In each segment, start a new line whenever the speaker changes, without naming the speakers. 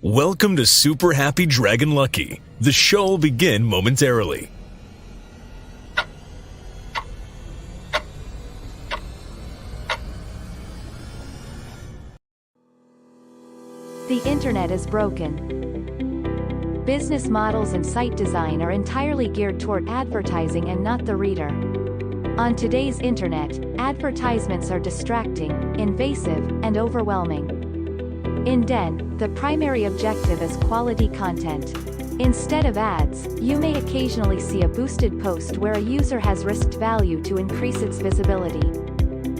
Welcome to Super Happy Dragon Lucky. The show will begin momentarily.
The internet is broken. Business models and site design are entirely geared toward advertising and not the reader. On today's internet, advertisements are distracting, invasive, and overwhelming. In Den, the primary objective is quality content. Instead of ads, you may occasionally see a boosted post where a user has risked value to increase its visibility.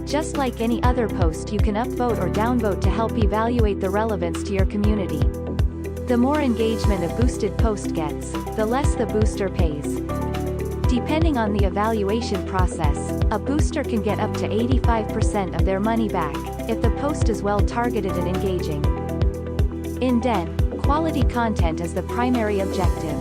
Just like any other post, you can upvote or downvote to help evaluate the relevance to your community. The more engagement a boosted post gets, the less the booster pays. Depending on the evaluation process, a booster can get up to 85% of their money back, if the post is well targeted and engaging. In Den, quality content is the primary objective.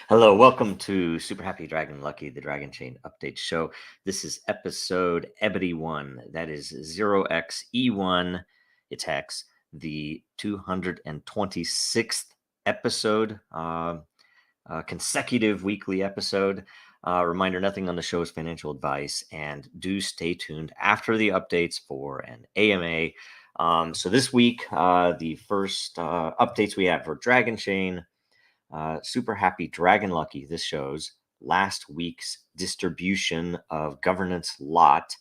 Hello, welcome to Super Happy Dragon Lucky, the Dragonchain Update Show. This is episode Ebony 1, that is 0xe1, it's hex, the 226th episode, consecutive weekly episode. Reminder, nothing on the show is financial advice, and do stay tuned after the updates for an AMA. So this week, the first updates we have for Dragonchain, Super Happy Dragon Lucky. This shows last week's distribution of governance lot.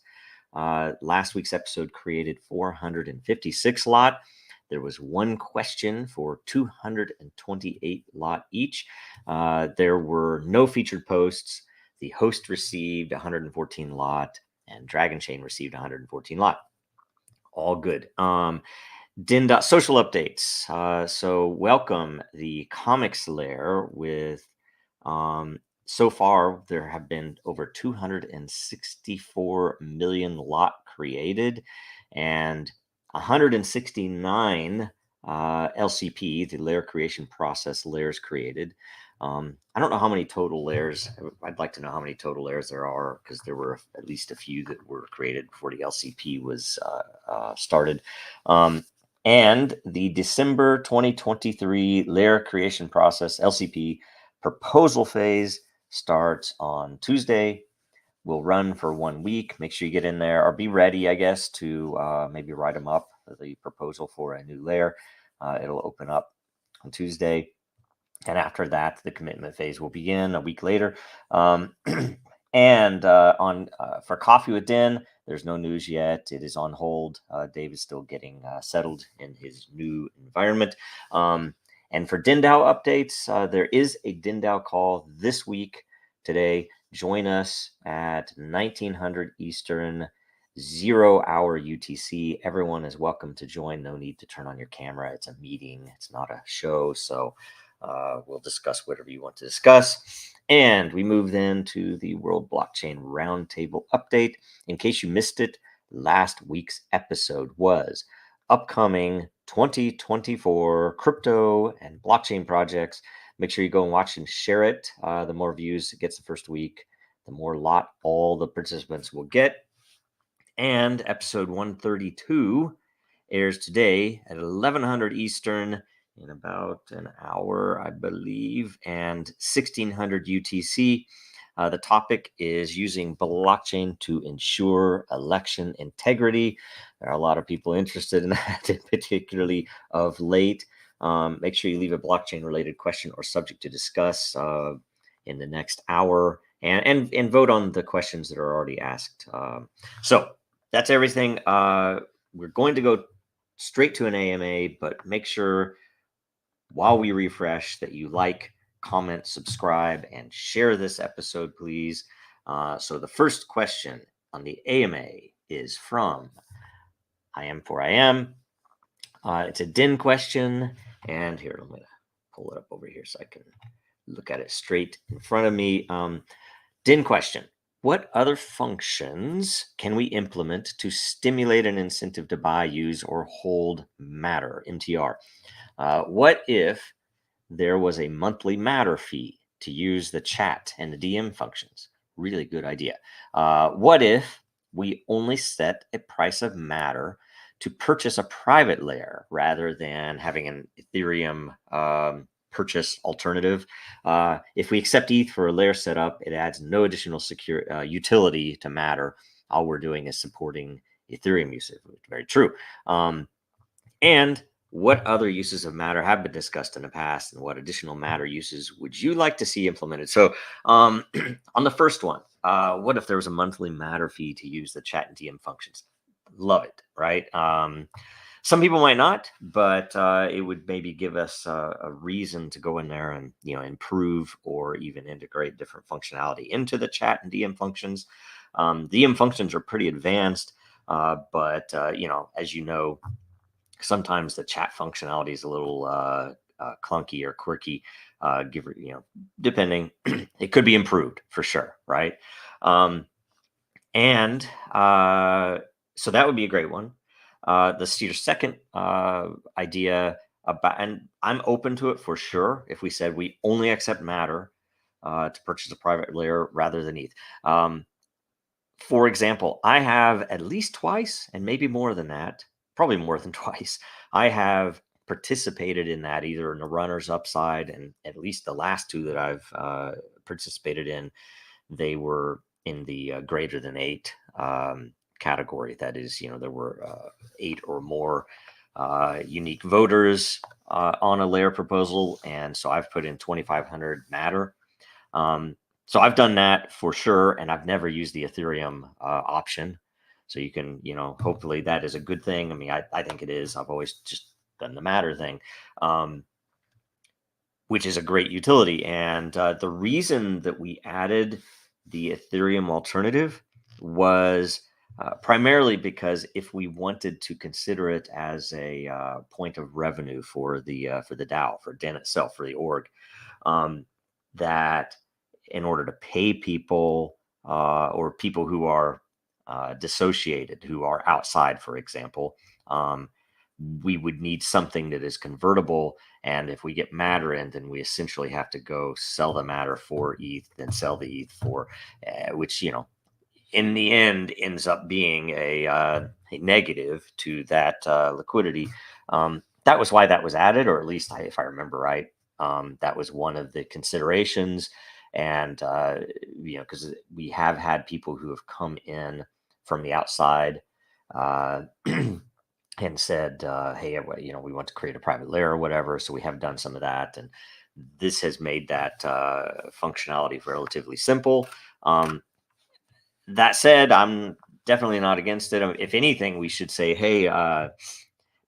Last week's episode created 456 lot. There was one question for 228 lot each. There were no featured posts. The host received 114 lot, and Dragonchain received 114 lot. All good. Den.Social updates. So welcome the comics lair with, so far there have been over 264 million lot created and 169 LCP, the lair creation process layers created. I don't know how many total layers. I'd like to know how many total layers there are, because there were at least a few that were created before the LCP was started. And the December 2023 layer creation process, LCP, proposal phase starts on Tuesday. Will run for 1 week. Make sure you get in there, or be ready, I guess, to maybe write them up, the proposal for a new layer. It'll open up on Tuesday. And after that, the commitment phase will begin a week later. And for Coffee with Den, there's no news yet. It is on hold. Dave is still getting settled in his new environment. And for DinDAO updates, there is a DinDAO call this week, today. Join us at 1900 Eastern, 0 hour UTC. Everyone is welcome to join. No need to turn on your camera. It's a meeting. It's not a show. So we'll discuss whatever you want to discuss. And we move then to the World Blockchain Roundtable update. In case you missed it, last week's episode was upcoming 2024 crypto and blockchain projects. Make sure you go and watch and share it. The more views it gets the first week, the more lot all the participants will get. And episode 132 airs today at 1100 Eastern, in about an hour, I believe, and 1600 UTC. The topic is using blockchain to ensure election integrity. There are a lot of people interested in that, particularly of late. Make sure you leave a blockchain-related question or subject to discuss in the next hour, and vote on the questions that are already asked. So that's everything. We're going to go straight to an AMA, but make sure while we refresh that you like, comment, subscribe, and share this episode, please. So the first question on the AMA is from I Am for I Am. It's a DIN question, and here, I'm going to pull it up over here so I can look at it straight in front of me. DIN question: What other functions can we implement to stimulate an incentive to buy, use, or hold Matter, MTR? What if there was a monthly Matter fee to use the chat and the DM functions? Really good idea. What if we only set a price of Matter to purchase a private layer rather than having an Ethereum purchase alternative? If we accept ETH for a layer setup, it adds no additional secure utility to Matter. All we're doing is supporting Ethereum usage. Very true. And what other uses of Matter have been discussed in the past, and what additional Matter uses would you like to see implemented? So, on the first one, what if there was a monthly Matter fee to use the chat and DM functions? Love it, right? Some people might not, but it would maybe give us a reason to go in there and improve or even integrate different functionality into the chat and DM functions. DM functions are pretty advanced, but as you know, sometimes the chat functionality is a little clunky or quirky. Depending, it could be improved for sure, right? And so that would be a great one. Your second idea about, and I'm open to it for sure. If we said we only accept Matter to purchase a private layer rather than ETH. For example, I have at least twice, and maybe more than that, probably more than twice, I have participated in that either in the runners upside, and at least the last two that I've participated in, they were in the greater than 8 category. That is, there were 8 or more unique voters on a layer proposal, and so I've put in 2,500 Matter. So I've done that for sure, and I've never used the Ethereum option. So you can, hopefully that is a good thing. I mean, I think it is. I've always just done the Matter thing, which is a great utility. And the reason that we added the Ethereum alternative was primarily because if we wanted to consider it as a point of revenue for the DAO, for Den itself, for the org, that in order to pay people or people who are dissociated, who are outside, for example, we would need something that is convertible. And if we get Matter in, then we essentially have to go sell the Matter for ETH, then sell the ETH for, which, in the end ends up being a negative to that liquidity. That was why that was added, or at least if I remember right, that was one of the considerations. And, because we have had people who have come in from the outside and said, hey, we want to create a private layer or whatever. So we have done some of that. And this has made that functionality relatively simple. That said, I'm definitely not against it. If anything, we should say, hey,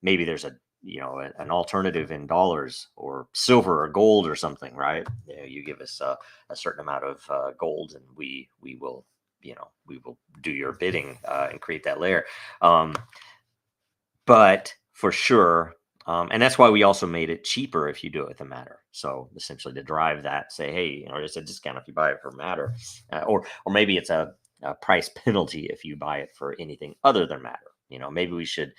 maybe there's an alternative in dollars or silver or gold or something, right? You give us a certain amount of gold, and we will do your bidding and create that layer. But for sure, and that's why we also made it cheaper if you do it with a Matter. So essentially, to drive that, say, hey, there's a discount if you buy it for Matter, or maybe it's a price penalty if you buy it for anything other than Matter. Maybe we should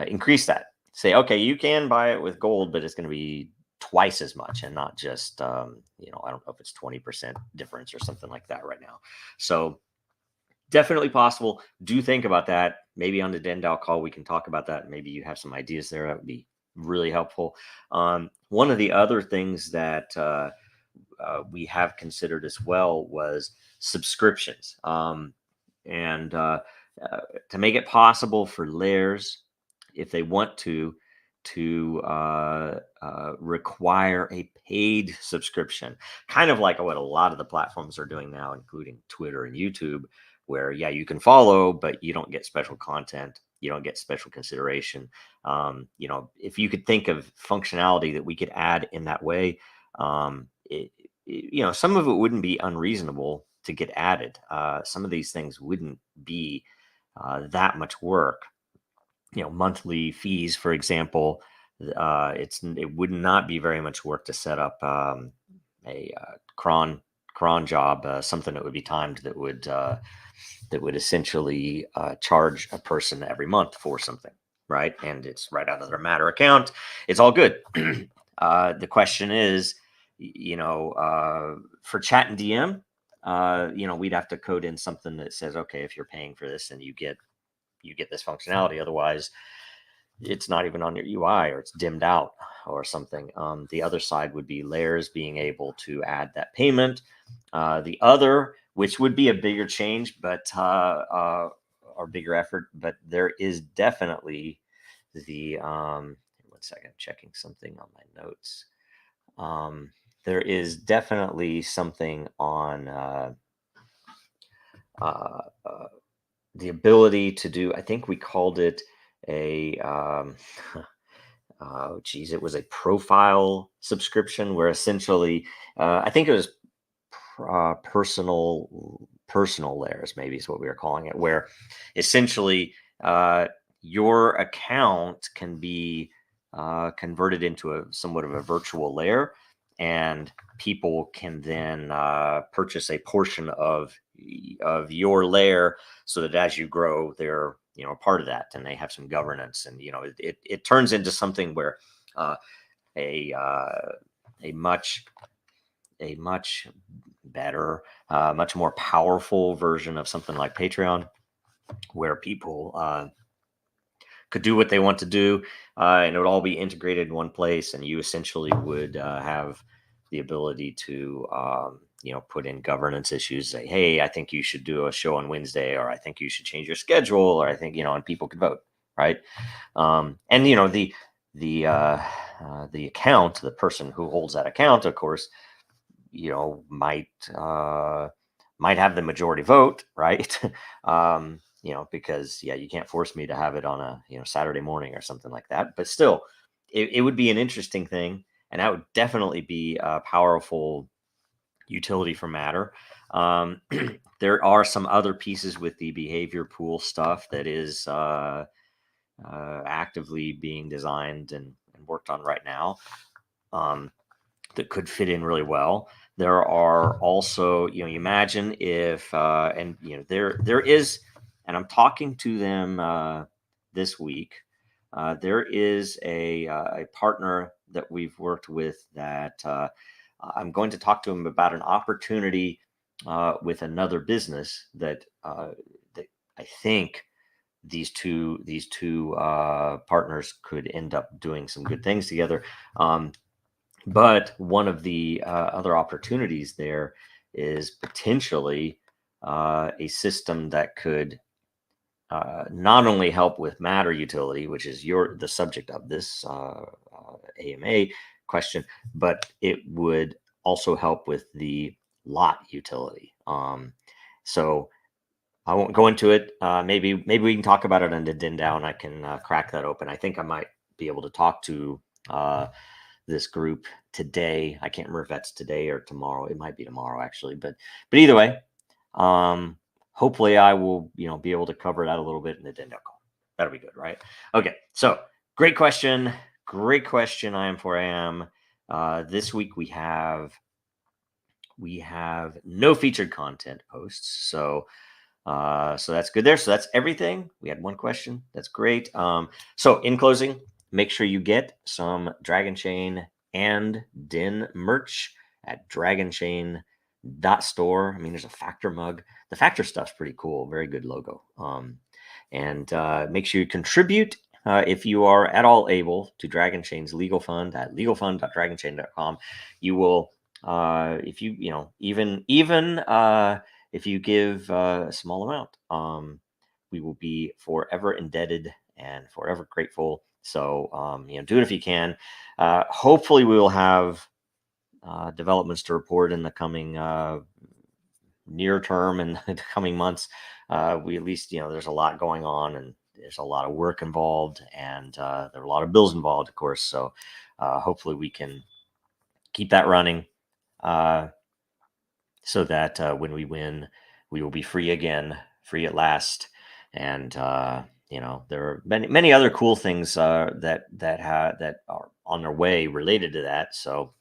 increase that. Say, okay, you can buy it with gold, but it's going to be twice as much, and not just, I don't know if it's 20% difference or something like that right now. So definitely possible. Do think about that. Maybe on the Den.DAO call, we can talk about that. Maybe you have some ideas there. That would be really helpful. One of the other things that we have considered as well was subscriptions. And to make it possible for layers, if they want to require a paid subscription, kind of like what a lot of the platforms are doing now, including Twitter and YouTube, where, yeah, you can follow, but you don't get special content. You don't get special consideration. If you could think of functionality that we could add in that way, some of it wouldn't be unreasonable to get added. Some of these things wouldn't be that much work. Monthly fees, for example, it would not be very much work to set up a cron cron job, something that would be timed that would essentially charge a person every month for something, right? And it's right out of their Matter account. It's all good. The question is, for chat and DM, we'd have to code in something that says, okay, if you're paying for this, then you get this functionality. Otherwise, it's not even on your UI, or it's dimmed out or something. The other side would be layers being able to add that payment. The other, which would be a bigger change, but or bigger effort, but there is definitely the 1 second, checking something on my notes. There is definitely something on the ability to do, I think we called it a it was a profile subscription, where essentially I think it was personal layers, maybe is what we were calling it, where essentially your account can be converted into somewhat of a virtual layer, and people can then purchase a portion of your layer, so that as you grow, they're a part of that, and they have some governance, and it turns into something where a much better, much more powerful version of something like Patreon, where people could do what they want to do, and it would all be integrated in one place, and you essentially would have the ability to put in governance issues, say, hey, I think you should do a show on Wednesday, or I think you should change your schedule, or I think, and people could vote, right? And the account, the person who holds that account, of course, might have the majority vote, right? Because you can't force me to have it on a Saturday morning or something like that. But still, it would be an interesting thing, and that would definitely be a powerful utility for Matter. There are some other pieces with the behavior pool stuff that is actively being designed and worked on right now, that could fit in really well. There are also, you imagine if, there is, and I'm talking to them this week. There is a partner that we've worked with that I'm going to talk to him about an opportunity with another business that I think these two partners could end up doing some good things together. But one of the other opportunities there is potentially a system that could not only help with Matter utility, which is the subject of this AMA question, but it would also help with the lot utility. So I won't go into it. Maybe we can talk about it on the Den Down. I can crack that open. I think I might be able to talk to this group today. I can't remember if that's today or tomorrow. It might be tomorrow, actually. But either way, hopefully I will be able to cover that a little bit in the Den Down call. That'll be good, right? Okay. So great question. I am for AM. This week we have no featured content posts. So that's good there. So that's everything. We had one question. That's great. So in closing, make sure you get some Dragonchain and Den merch at Dragonchain.Store. I mean, there's a Factor mug. The Factor stuff's pretty cool. Very good logo. And make sure you contribute if you are at all able to Dragonchain's legal fund at legalfund.dragonchain.com. You will, if you even if you give a small amount, we will be forever indebted and forever grateful. So, do it if you can. Hopefully we will have developments to report in the coming near term and the coming months. We at least, there's a lot going on, and there's a lot of work involved, and there are a lot of bills involved, of course. So hopefully we can keep that running so that when we win, we will be free again, free at last. And there are many other cool things that are on their way related to that. So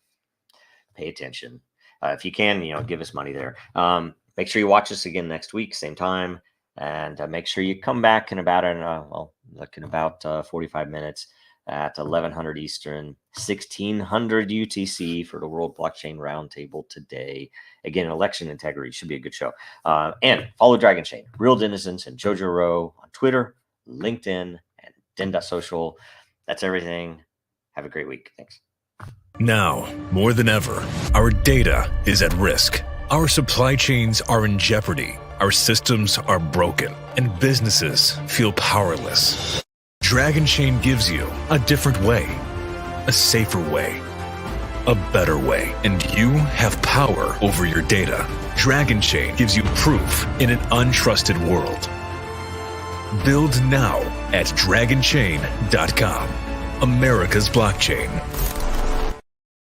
pay attention. if you can, give us money there. Make sure you watch us again next week, same time, and make sure you come back in about 45 minutes at 1100 Eastern, 1600 UTC for the World Blockchain Roundtable today. Again, election integrity should be a good show. And follow Dragonchain, Real Denizens, and Jojo Rowe on Twitter, LinkedIn, and Den.Social. That's everything. Have a great week. Thanks.
Now, more than ever, our data is at risk. Our supply chains are in jeopardy. Our systems are broken, and businesses feel powerless. Dragonchain gives you a different way, a safer way, a better way, and you have power over your data. Dragonchain gives you proof in an untrusted world. Build now at dragonchain.com. America's blockchain.